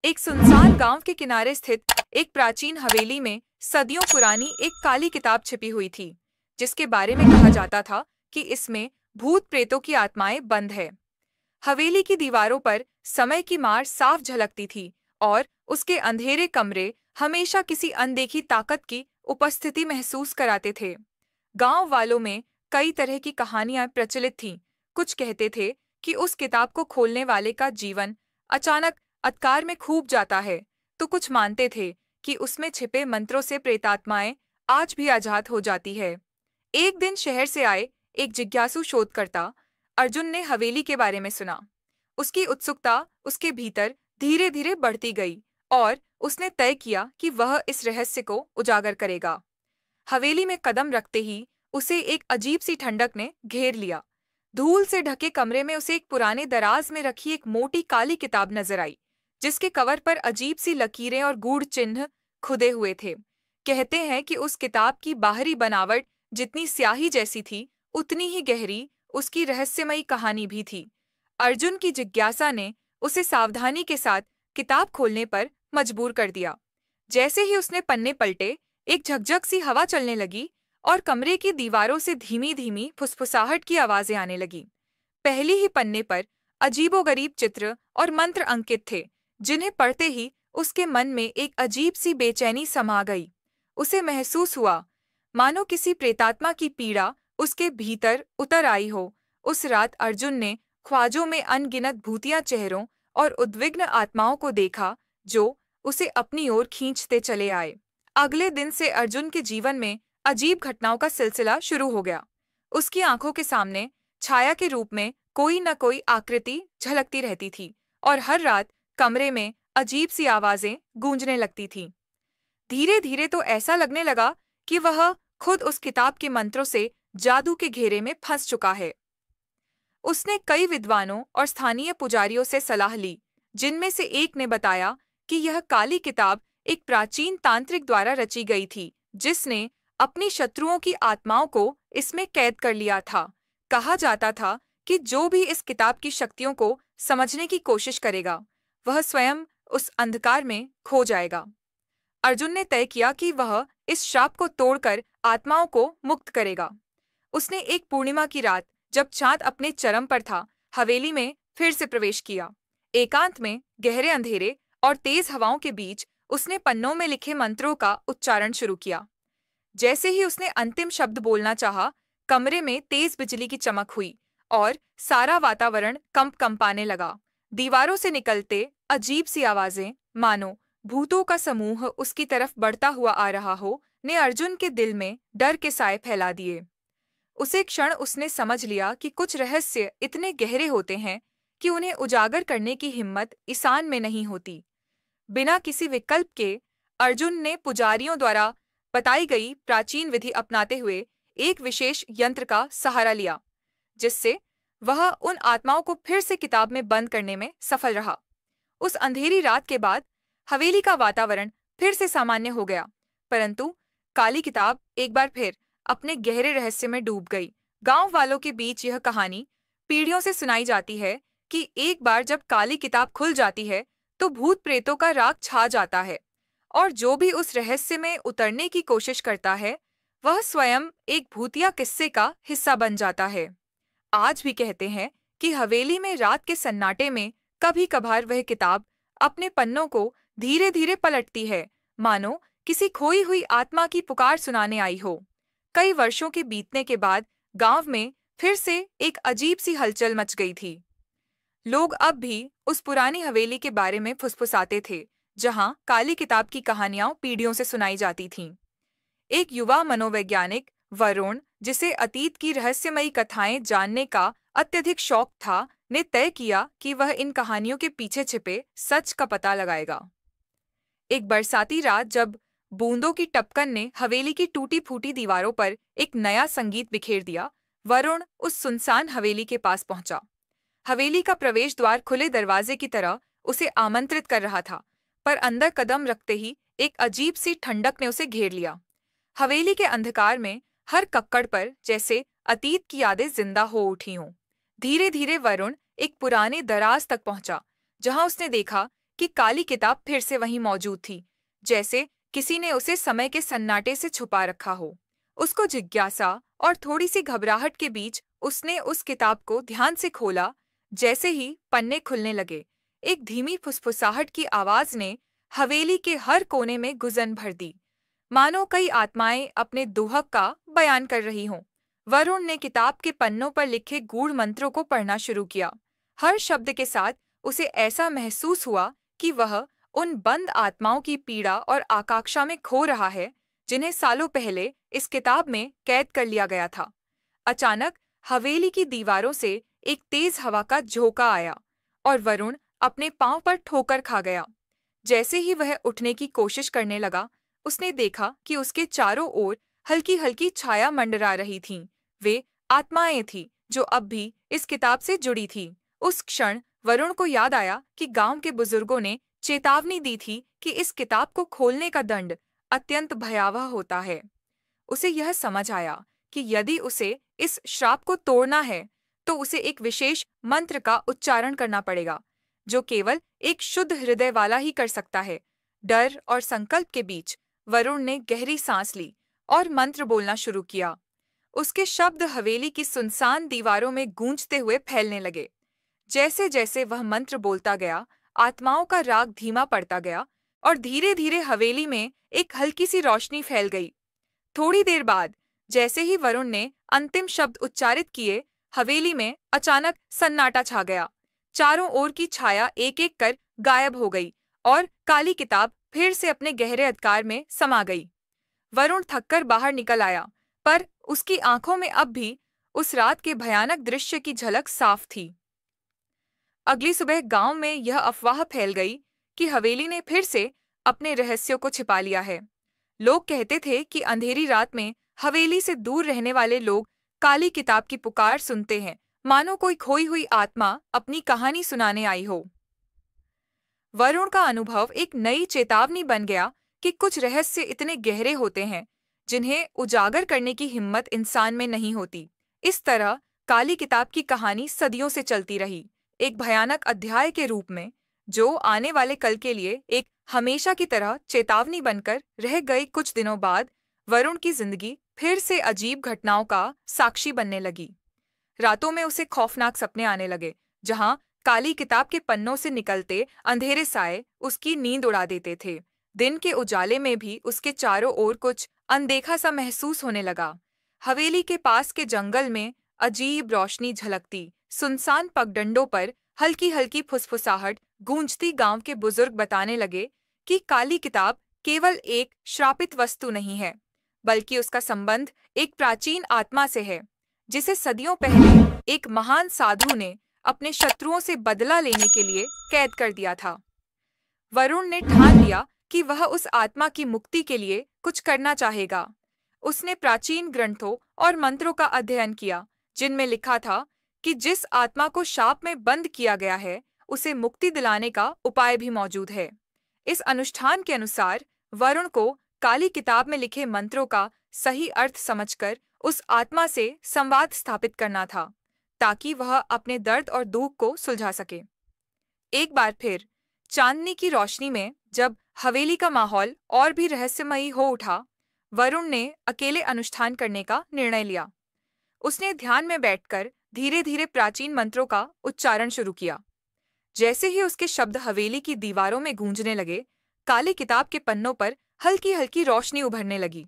एक सुनसान गांव के किनारे स्थित एक प्राचीन हवेली में सदियों पुरानी एक काली किताब छिपी हुई थी, जिसके बारे में कहा जाता था कि इसमें भूत प्रेतों की आत्माएं बंद है। हवेली की दीवारों पर समय की मार साफ झलकती थी और उसके अंधेरे कमरे हमेशा किसी अनदेखी ताकत की उपस्थिति महसूस कराते थे। गांव वालों में कई तरह की कहानियां प्रचलित थीं। कुछ कहते थे कि उस किताब को खोलने वाले का जीवन अचानक अंधकार में खूब जाता है, तो कुछ मानते थे कि उसमें छिपे मंत्रों से प्रेतात्माएं आज भी आजाद हो जाती है। एक दिन शहर से आए एक जिज्ञासु शोधकर्ता अर्जुन ने हवेली के बारे में सुना। उसकी उत्सुकता उसके भीतर धीरे धीरे बढ़ती गई और उसने तय किया कि वह इस रहस्य को उजागर करेगा। हवेली में कदम रखते ही उसे एक अजीब सी ठंडक ने घेर लिया। धूल से ढके कमरे में उसे एक पुराने दराज में रखी एक मोटी काली किताब नजर आई, जिसके कवर पर अजीब सी लकीरें और गूढ़ चिन्ह खुदे हुए थे। कहते हैं कि उस किताब की बाहरी बनावट जितनी स्याही जैसी थी, उतनी ही गहरी उसकी रहस्यमयी कहानी भी थी। अर्जुन की जिज्ञासा ने उसे सावधानी के साथ किताब खोलने पर मजबूर कर दिया। जैसे ही उसने पन्ने पलटे, एक झकझक सी हवा चलने लगी और कमरे की दीवारों से धीमी धीमी फुसफुसाहट की आवाजें आने लगी। पहली ही पन्ने पर अजीबोगरीब चित्र और मंत्र अंकित थे, जिन्हें पढ़ते ही उसके मन में एक अजीब सी बेचैनी समा गई। उसे महसूस हुआ मानो किसी प्रेतात्मा की पीड़ा उसके भीतर उतर आई हो। उस रात अर्जुन ने ख्वाजों में अनगिनत भूतिया चेहरों और उद्विग्न आत्माओं को देखा, जो उसे अपनी ओर खींचते चले आए। अगले दिन से अर्जुन के जीवन में अजीब घटनाओं का सिलसिला शुरू हो गया। उसकी आंखों के सामने छाया के रूप में कोई न कोई आकृति झलकती रहती थी और हर रात कमरे में अजीब सी आवाजें गूंजने लगती थीं। धीरे धीरे तो ऐसा लगने लगा कि वह खुद उस किताब के मंत्रों से जादू के घेरे में फंस चुका है। उसने कई विद्वानों और स्थानीय पुजारियों से सलाह ली, जिनमें से एक ने बताया कि यह काली किताब एक प्राचीन तांत्रिक द्वारा रची गई थी, जिसने अपनी शत्रुओं की आत्माओं को इसमें कैद कर लिया था। कहा जाता था कि जो भी इस किताब की शक्तियों को समझने की कोशिश करेगा, वह स्वयं उस अंधकार में खो जाएगा। अर्जुन ने तय किया कि वह इस श्राप को तोड़कर आत्माओं को मुक्त करेगा। उसने एक पूर्णिमा की रात, जब चांद अपने चरम पर था, हवेली में फिर से प्रवेश किया। एकांत में, गहरे अंधेरे और तेज हवाओं के बीच उसने पन्नों में लिखे मंत्रों का उच्चारण शुरू किया। जैसे ही उसने अंतिम शब्द बोलना चाहा, कमरे में तेज बिजली की चमक हुई और सारा वातावरण कंपाने लगा। दीवारों से निकलते अजीब सी आवाजें, मानो भूतों का समूह उसकी तरफ बढ़ता हुआ आ रहा हो, ने अर्जुन के दिल में डर के साए फैला दिए। उसे क्षण उसने समझ लिया कि कुछ रहस्य इतने गहरे होते हैं कि उन्हें उजागर करने की हिम्मत इंसान में नहीं होती। बिना किसी विकल्प के अर्जुन ने पुजारियों द्वारा बताई गई प्राचीन विधि अपनाते हुए एक विशेष यंत्र का सहारा लिया, जिससे वह उन आत्माओं को फिर से किताब में बंद करने में सफल रहा। उस अंधेरी रात के बाद हवेली का वातावरण फिर से सामान्य हो गया, परंतु काली किताब एक बार फिर अपने गहरे रहस्य में डूब गई। गांव वालों के बीच यह कहानी पीढ़ियों से सुनाई जाती है कि एक बार जब काली किताब खुल जाती है, तो भूत प्रेतों का राग छा जाता है और जो भी उस रहस्य में उतरने की कोशिश करता है, वह स्वयं एक भूतिया किस्से का हिस्सा बन जाता है। आज भी कहते हैं कि हवेली में रात के सन्नाटे में कभी कभार वह किताब अपने पन्नों को धीरे धीरे पलटती है, मानो किसी खोई हुई आत्मा की पुकार सुनाने आई हो। कई वर्षों के बीतने के बाद गांव में फिर से एक अजीब सी हलचल मच गई थी। लोग अब भी उस पुरानी हवेली के बारे में फुसफुसाते थे, जहां काली किताब की कहानियां पीढ़ियों से सुनाई जाती थीं। एक युवा मनोवैज्ञानिक वरुण, जिसे अतीत की रहस्यमयी कथाएं जानने का अत्यधिक शौक था, ने तय किया कि वह इन कहानियों के पीछे छिपे सच का पता लगाएगा। एक बरसाती रात, जब बूंदों की टपकन ने हवेली की टूटी फूटी दीवारों पर एक नया संगीत बिखेर दिया, वरुण उस सुनसान हवेली के पास पहुंचा। हवेली का प्रवेश द्वार खुले दरवाजे की तरह उसे आमंत्रित कर रहा था, पर अंदर कदम रखते ही एक अजीब सी ठंडक ने उसे घेर लिया। हवेली के अंधकार में हर कक्कड़ पर जैसे अतीत की यादें जिंदा हो उठी हों। धीरे धीरे वरुण एक पुराने दराज तक पहुंचा, जहां उसने देखा कि काली किताब फिर से वहीं मौजूद थी, जैसे किसी ने उसे समय के सन्नाटे से छुपा रखा हो। उसको जिज्ञासा और थोड़ी सी घबराहट के बीच उसने उस किताब को ध्यान से खोला। जैसे ही पन्ने खुलने लगे, एक धीमी फुसफुसाहट की आवाज ने हवेली के हर कोने में गुंजन भर दी, मानो कई आत्माएं अपने दुहक का बयान कर रही हों। वरुण ने किताब के पन्नों पर लिखे गूढ़ मंत्रों को पढ़ना शुरू किया। हर शब्द के साथ उसे ऐसा महसूस हुआ कि वह उन बंद आत्माओं की पीड़ा और आकांक्षा में खो रहा है, जिन्हें सालों पहले इस किताब में कैद कर लिया गया था। अचानक हवेली की दीवारों से एक तेज हवा का झोंका आया और वरुण अपने पांव पर ठोकर खा गया। जैसे ही वह उठने की कोशिश करने लगा, उसने देखा कि उसके चारों ओर हल्की हल्की छाया मंडरा रही थीं। वे आत्माएं थीं जो अब भी इस किताब से जुड़ी थीं। उस क्षण वरुण को याद आया कि गांव के बुजुर्गों ने चेतावनी दी थी कि इस किताब को खोलने का दंड अत्यंत भयावह होता है। उसे यह समझ आया कि यदि उसे इस श्राप को तोड़ना है, तो उसे एक विशेष मंत्र का उच्चारण करना पड़ेगा, जो केवल एक शुद्ध हृदय वाला ही कर सकता है। डर और संकल्प के बीच वरुण ने गहरी सांस ली और मंत्र बोलना शुरू किया। उसके शब्द हवेली की सुनसान दीवारों में गूंजते हुए फैलने लगे। जैसे जैसे वह मंत्र बोलता गया, आत्माओं का राग धीमा पड़ता गया और धीरे धीरे हवेली में एक हल्की सी रोशनी फैल गई। थोड़ी देर बाद, जैसे ही वरुण ने अंतिम शब्द उच्चारित किए, हवेली में अचानक सन्नाटा छा गया। चारों ओर की छाया एक एक कर गायब हो गई और काली किताब फिर से अपने गहरे अंधकार में समा गई। वरुण थककर बाहर निकल आया, पर उसकी आंखों में अब भी उस रात के भयानक दृश्य की झलक साफ थी। अगली सुबह गांव में यह अफवाह फैल गई कि हवेली ने फिर से अपने रहस्यों को छिपा लिया है। लोग कहते थे कि अंधेरी रात में हवेली से दूर रहने वाले लोग काली किताब की पुकार सुनते हैं, मानो कोई खोई हुई आत्मा अपनी कहानी सुनाने आई हो। वरुण का अनुभव एक नई चेतावनी बन गया कि कुछ रहस्य इतने गहरे होते हैं जिन्हें उजागर करने की हिम्मत इंसान में नहीं होती। इस तरह काली किताब की कहानी सदियों से चलती रही, एक भयानक अध्याय के रूप में, जो आने वाले कल के लिए एक हमेशा की तरह चेतावनी बनकर रह गई। कुछ दिनों बाद वरुण की जिंदगी फिर से अजीब घटनाओं का साक्षी बनने लगी। रातों में उसे खौफनाक सपने आने लगे, जहां काली किताब के पन्नों से निकलते अंधेरे साए उसकी नींद उड़ा देते थे। दिन के उजाले में भी उसके चारों ओर कुछ अनदेखा सा महसूस होने लगा। हवेली के पास के जंगल में अजीब रोशनी झलकती, सुनसान पगडंडों पर हल्की हल्की फुसफुसाहट गूंजती। गांव के बुजुर्ग बताने लगे कि काली किताब केवल एक श्रापित वस्तु नहीं है, बल्कि उसका संबंध एक प्राचीन आत्मा से है, जिसे सदियों पहले एक महान साधु ने अपने शत्रुओं से बदला लेने के लिए कैद कर दिया था। वरुण ने ठान लिया कि वह उस आत्मा की मुक्ति के लिए कुछ करना चाहेगा। उसने प्राचीन ग्रंथों और मंत्रों का अध्ययन किया, जिनमें लिखा था कि जिस आत्मा को शाप में बंद किया गया है, उसे मुक्ति दिलाने का उपाय भी मौजूद है। इस अनुष्ठान के अनुसार वरुण को काली किताब में लिखे मंत्रों का सही अर्थ समझकर उस आत्मा से संवाद स्थापित करना था, ताकि वह अपने दर्द और दुख को सुलझा सके। एक बार फिर चांदनी की रोशनी में जब हवेली का माहौल और भी रहस्यमयी हो उठा, वरुण ने अकेले अनुष्ठान करने का निर्णय लिया। उसने ध्यान में बैठकर धीरे धीरे प्राचीन मंत्रों का उच्चारण शुरू किया। जैसे ही उसके शब्द हवेली की दीवारों में गूंजने लगे, काली किताब के पन्नों पर हल्की हल्की रोशनी उभरने लगी।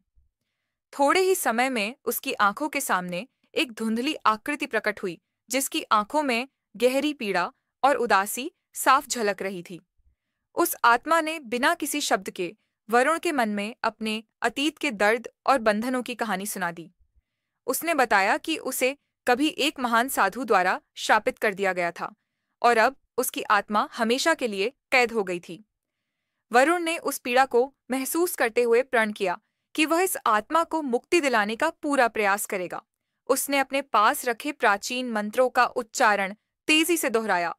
थोड़े ही समय में उसकी आंखों के सामने एक धुंधली आकृति प्रकट हुई, जिसकी आंखों में गहरी पीड़ा और उदासी साफ झलक रही थी। उस आत्मा ने बिना किसी शब्द के वरुण के मन में अपने अतीत के दर्द और बंधनों की कहानी सुना दी। उसने बताया कि उसे कभी एक महान साधु द्वारा श्रापित कर दिया गया था और अब उसकी आत्मा हमेशा के लिए कैद हो गई थी। वरुण ने उस पीड़ा को महसूस करते हुए प्रण किया कि वह इस आत्मा को मुक्ति दिलाने का पूरा प्रयास करेगा। उसने अपने पास रखे प्राचीन मंत्रों का उच्चारण तेजी से दोहराया।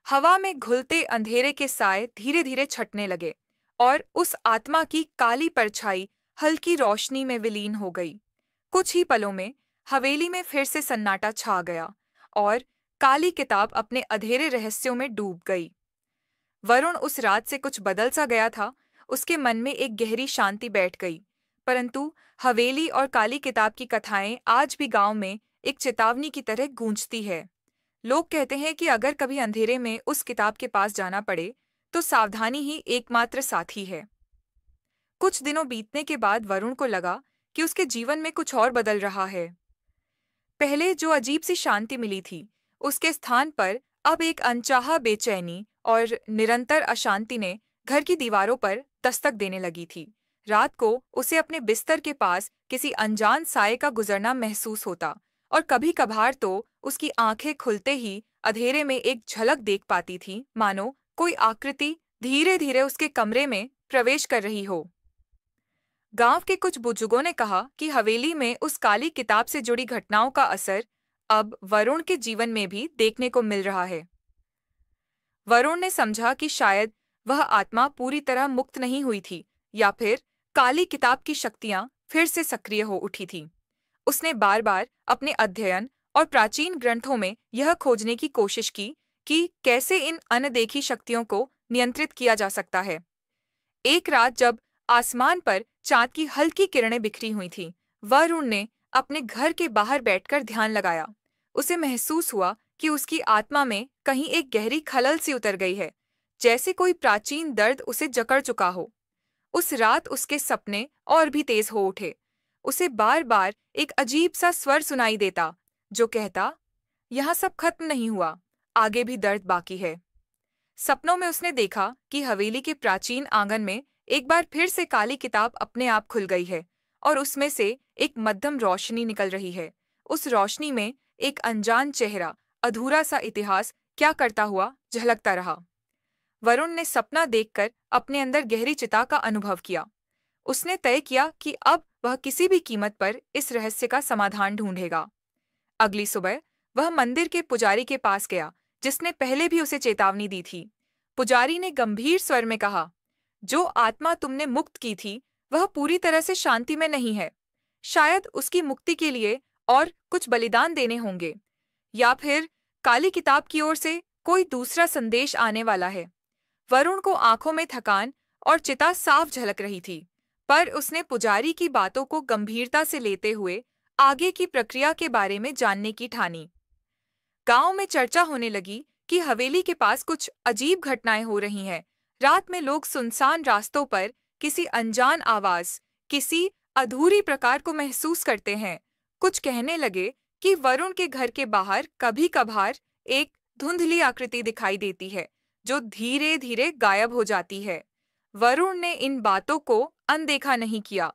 हवा में घुलते अंधेरे के साए धीरे धीरे छटने लगे और उस आत्मा की काली परछाई हल्की रोशनी में विलीन हो गई। कुछ ही पलों में हवेली में फिर से सन्नाटा छा गया और काली किताब अपने अंधेरे रहस्यों में डूब गई। वरुण उस रात से कुछ बदल सा गया था। उसके मन में एक गहरी शांति बैठ गई। परंतु हवेली और काली किताब की कथाएं आज भी गांव में एक चेतावनी की तरह गूंजती है। लोग कहते हैं कि अगर कभी अंधेरे में उस किताब के पास जाना पड़े तो सावधानी ही एकमात्र साथी है। कुछ दिनों बीतने के बाद वरुण को लगा कि उसके जीवन में कुछ और बदल रहा है। पहले जो अजीब सी शांति मिली थी, उसके स्थान पर अब एक अनचाहा बेचैनी और निरंतर अशांति ने घर की दीवारों पर दस्तक देने लगी थी। रात को उसे अपने बिस्तर के पास किसी अनजान साये का गुजरना महसूस होता और कभी कभार तो उसकी आंखें खुलते ही अंधेरे में एक झलक देख पाती थी, मानो कोई आकृति धीरे धीरे उसके कमरे में प्रवेश कर रही हो। गांव के कुछ बुजुर्गों ने कहा कि हवेली में उस काली किताब से जुड़ी घटनाओं का असर अब वरुण के जीवन में भी देखने को मिल रहा है। वरुण ने समझा कि शायद वह आत्मा पूरी तरह मुक्त नहीं हुई थी या फिर काली किताब की शक्तियां फिर से सक्रिय हो उठी थीं। उसने बार बार अपने अध्ययन और प्राचीन ग्रंथों में यह खोजने की कोशिश की कि कैसे इन अनदेखी शक्तियों को नियंत्रित किया जा सकता है। एक रात जब आसमान पर चांद की हल्की किरणें बिखरी हुई थीं, वरुण ने अपने घर के बाहर बैठकर ध्यान लगाया। उसे महसूस हुआ कि उसकी आत्मा में कहीं एक गहरी खलल सी उतर गई है, जैसे कोई प्राचीन दर्द उसे जकड़ चुका हो। उस रात उसके सपने और भी तेज हो उठे। उसे बार बार एक अजीब सा स्वर सुनाई देता जो कहता, यहाँ सब खत्म नहीं हुआ, आगे भी दर्द बाकी है। सपनों में उसने देखा कि हवेली के प्राचीन आंगन में एक बार फिर से काली किताब अपने आप खुल गई है और उसमें से एक मध्यम रोशनी निकल रही है। उस रोशनी में एक अनजान चेहरा, अधूरा सा इतिहास क्या करता हुआ झलकता रहा। वरुण ने सपना देखकर अपने अंदर गहरी चिंता का अनुभव किया। उसने तय किया कि अब वह किसी भी कीमत पर इस रहस्य का समाधान ढूंढेगा। अगली सुबह वह मंदिर के पुजारी के पास गया, जिसने पहले भी उसे चेतावनी दी थी। पुजारी ने गंभीर स्वर में कहा, जो आत्मा तुमने मुक्त की थी वह पूरी तरह से शांति में नहीं है। शायद उसकी मुक्ति के लिए और कुछ बलिदान देने होंगे, या फिर काली किताब की ओर से कोई दूसरा संदेश आने वाला है। वरुण को आंखों में थकान और चिता साफ झलक रही थी, पर उसने पुजारी की बातों को गंभीरता से लेते हुए आगे की प्रक्रिया के बारे में जानने की ठानी। गांव में चर्चा होने लगी कि हवेली के पास कुछ अजीब घटनाएं हो रही हैं। रात में लोग सुनसान रास्तों पर किसी अनजान आवाज, किसी अधूरी प्रकार को महसूस करते हैं। कुछ कहने लगे कि वरुण के घर के बाहर कभी कभार एक धुंधली आकृति दिखाई देती है जो धीरे धीरे गायब हो जाती है। वरुण ने इन बातों को अनदेखा नहीं किया,